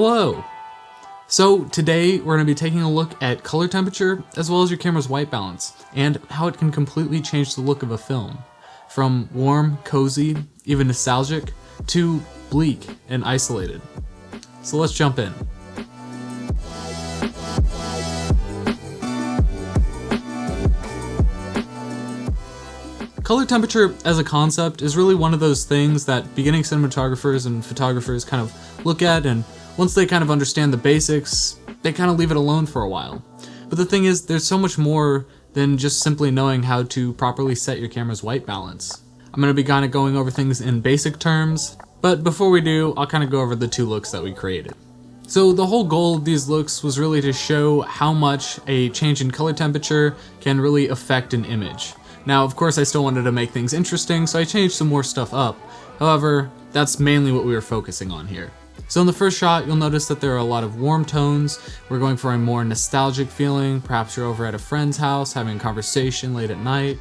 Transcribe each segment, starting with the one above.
Hello! So today we're going to be taking a look at color temperature as well as your camera's white balance and how it can completely change the look of a film. From warm, cozy, even nostalgic, to bleak and isolated. So let's jump in. Color temperature as a concept is really one of those things that beginning cinematographers and photographers kind of look at, and once they kind of understand the basics, they kind of leave it alone for a while. But the thing is, there's so much more than just simply knowing how to properly set your camera's white balance. I'm going to be kind of going over things in basic terms, but before we do, I'll kind of go over the two looks that we created. So the whole goal of these looks was really to show how much a change in color temperature can really affect an image. Now, of course, I still wanted to make things interesting, so I changed some more stuff up. However, that's mainly what we were focusing on here. So in the first shot, you'll notice that there are a lot of warm tones. We're going for a more nostalgic feeling. Perhaps you're over at a friend's house having a conversation late at night.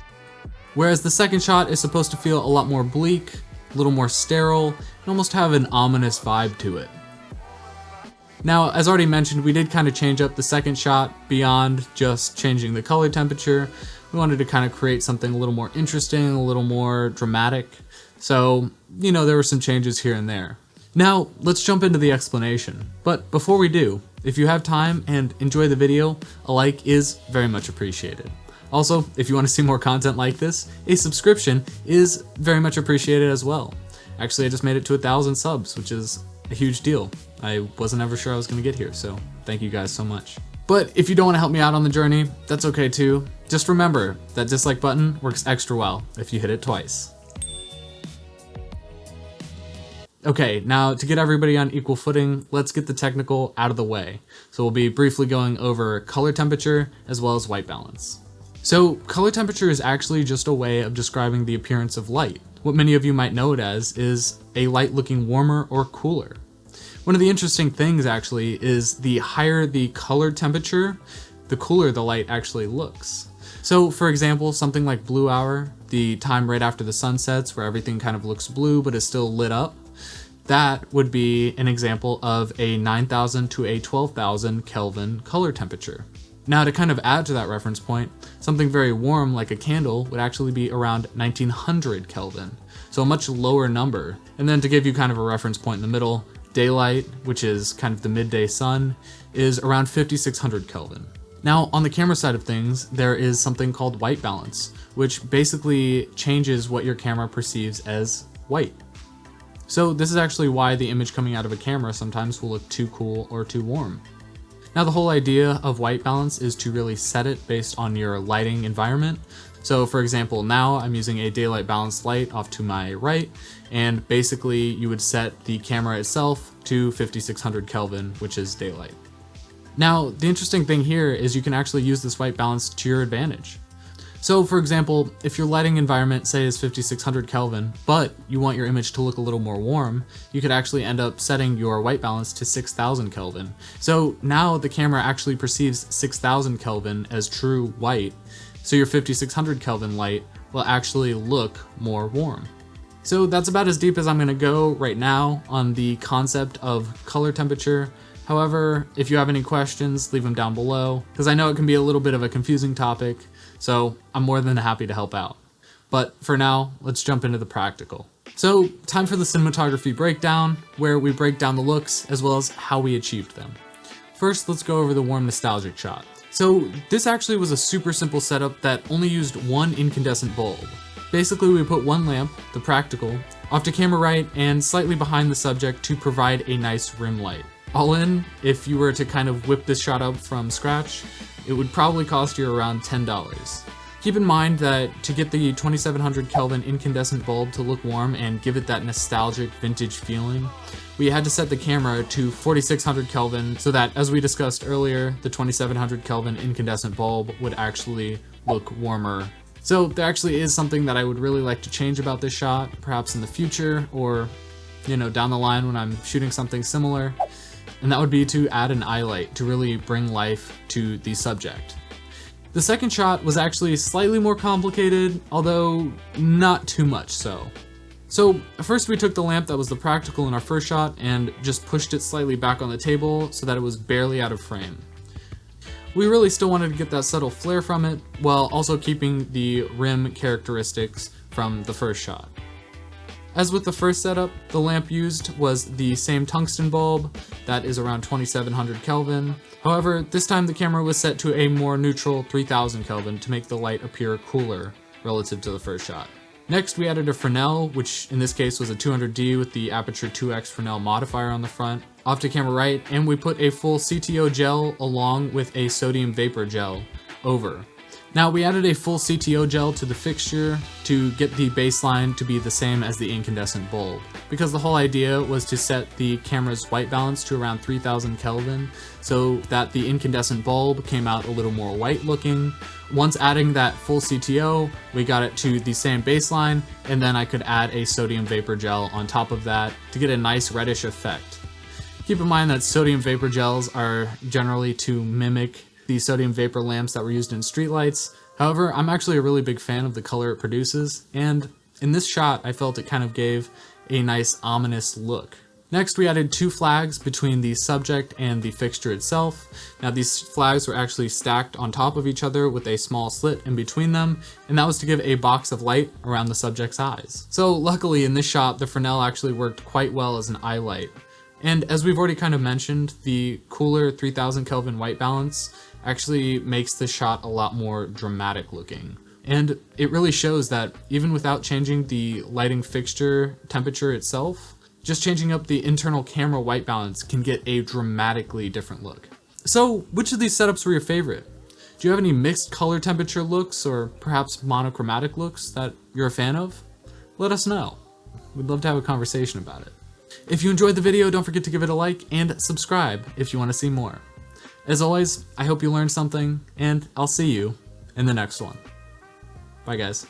Whereas the second shot is supposed to feel a lot more bleak, a little more sterile, and almost have an ominous vibe to it. Now, as already mentioned, we did kind of change up the second shot beyond just changing the color temperature. We wanted to kind of create something a little more interesting, a little more dramatic. So, there were some changes here and there. Now, let's jump into the explanation. But before we do, if you have time and enjoy the video, a like is very much appreciated. Also, if you want to see more content like this, a subscription is very much appreciated as well. Actually, I just made it to 1,000 subs, which is a huge deal. I wasn't ever sure I was going to get here, so thank you guys so much. But if you don't want to help me out on the journey, that's okay too. Just remember, that dislike button works extra well if you hit it twice. Okay, now to get everybody on equal footing, let's get the technical out of the way. So we'll be briefly going over color temperature as well as white balance. So color temperature is actually just a way of describing the appearance of light. What many of you might know it as is a light looking warmer or cooler. One of the interesting things actually is the higher the color temperature, the cooler the light actually looks. So for example, something like blue hour, the time right after the sun sets where everything kind of looks blue but is still lit up, that would be an example of a 9,000 to a 12,000 Kelvin color temperature. Now to kind of add to that reference point, something very warm like a candle would actually be around 1900 Kelvin, so a much lower number. And then to give you kind of a reference point in the middle, daylight, which is kind of the midday sun, is around 5600 Kelvin. Now on the camera side of things, there is something called white balance, which basically changes what your camera perceives as white. So this is actually why the image coming out of a camera sometimes will look too cool or too warm. Now the whole idea of white balance is to really set it based on your lighting environment. So for example, now I'm using a daylight balanced light off to my right, and basically you would set the camera itself to 5600 Kelvin, which is daylight. Now the interesting thing here is you can actually use this white balance to your advantage. So for example, if your lighting environment, say, is 5600 Kelvin, but you want your image to look a little more warm, you could actually end up setting your white balance to 6000 Kelvin. So now the camera actually perceives 6000 Kelvin as true white, so your 5600 Kelvin light will actually look more warm. So that's about as deep as I'm going to go right now on the concept of color temperature. However, if you have any questions, leave them down below, because I know it can be a little bit of a confusing topic, so I'm more than happy to help out. But for now, let's jump into the practical. So time for the cinematography breakdown, where we break down the looks as well as how we achieved them. First, let's go over the warm nostalgic shot. So this actually was a super simple setup that only used one incandescent bulb. Basically, we put one lamp, the practical, off to camera right and slightly behind the subject to provide a nice rim light. All in, if you were to kind of whip this shot up from scratch, it would probably cost you around $10. Keep in mind that to get the 2700 Kelvin incandescent bulb to look warm and give it that nostalgic vintage feeling, we had to set the camera to 4600 Kelvin so that, as we discussed earlier, the 2700 Kelvin incandescent bulb would actually look warmer. So there actually is something that I would really like to change about this shot, perhaps in the future or, down the line when I'm shooting something similar. And that would be to add an eye light to really bring life to the subject. The second shot was actually slightly more complicated, although not too much so. So first we took the lamp that was the practical in our first shot and just pushed it slightly back on the table so that it was barely out of frame. We really still wanted to get that subtle flare from it while also keeping the rim characteristics from the first shot. As with the first setup, the lamp used was the same tungsten bulb that is around 2700 Kelvin. However, this time the camera was set to a more neutral 3000 Kelvin to make the light appear cooler relative to the first shot. Next, we added a Fresnel, which in this case was a 200D with the Aputure 2X Fresnel modifier on the front, off to camera right, and we put a full CTO gel along with a sodium vapor gel over. Now we added a full CTO gel to the fixture to get the baseline to be the same as the incandescent bulb, because the whole idea was to set the camera's white balance to around 3000 Kelvin so that the incandescent bulb came out a little more white looking. Once adding that full CTO, we got it to the same baseline, and then I could add a sodium vapor gel on top of that to get a nice reddish effect. Keep in mind that sodium vapor gels are generally to mimic the sodium vapor lamps that were used in streetlights. However, I'm actually a really big fan of the color it produces, and in this shot I felt it kind of gave a nice ominous look. Next, we added 2 flags between the subject and the fixture itself. Now these flags were actually stacked on top of each other with a small slit in between them, and that was to give a box of light around the subject's eyes. So luckily in this shot, the Fresnel actually worked quite well as an eye light. And as we've already kind of mentioned, the cooler 3000 Kelvin white balance actually makes the shot a lot more dramatic looking. And it really shows that even without changing the lighting fixture temperature itself, just changing up the internal camera white balance can get a dramatically different look. So which of these setups were your favorite? Do you have any mixed color temperature looks or perhaps monochromatic looks that you're a fan of? Let us know. We'd love to have a conversation about it. If you enjoyed the video, don't forget to give it a like and subscribe if you want to see more. As always, I hope you learned something, and I'll see you in the next one. Bye guys.